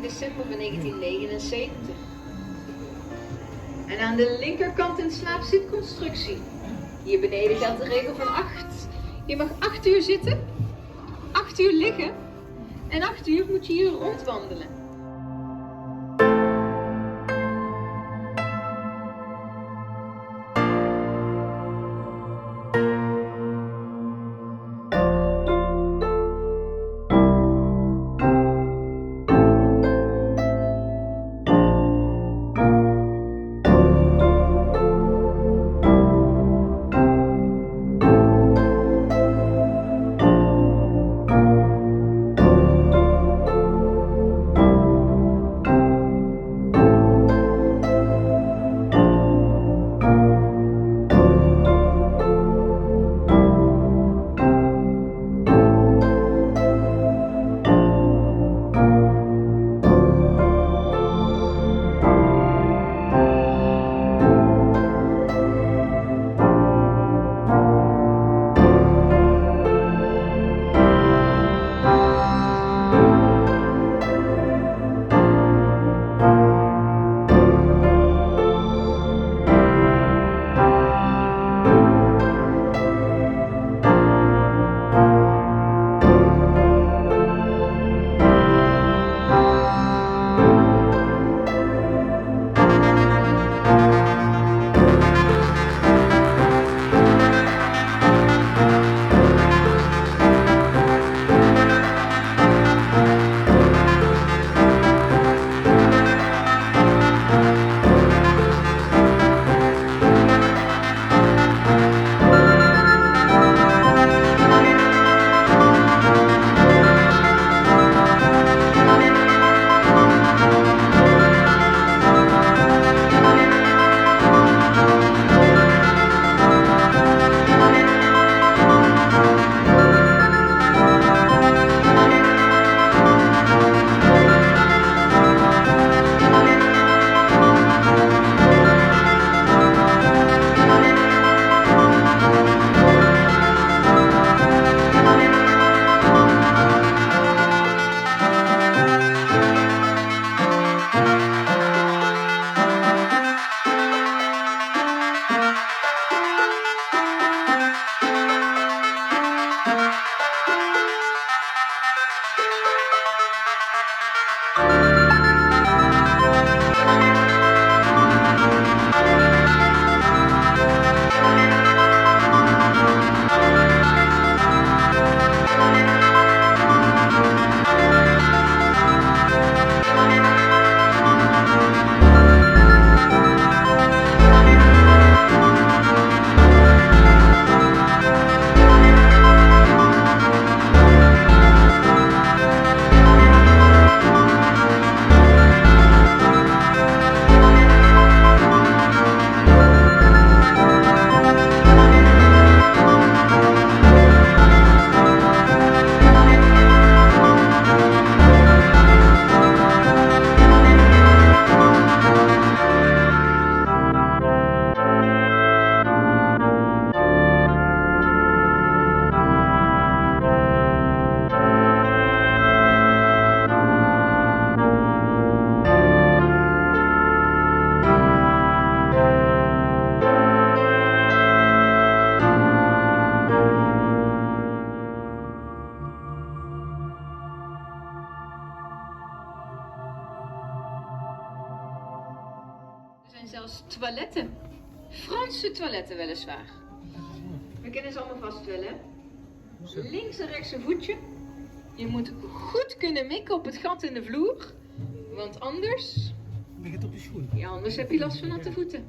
in december van 1979. En aan de linkerkant een slaapzitconstructie. Hier beneden geldt de regel van 8. Je mag 8 uur zitten, 8 uur liggen en 8 uur moet je hier rondwandelen. Er zijn zelfs toiletten. Franse toiletten weliswaar. We kennen ze allemaal vast wel, hè? Links en rechts een voetje. Je moet goed kunnen mikken op het gat in de vloer. Want anders... Ligt het op je schoen? Ja, anders heb je last van natte voeten.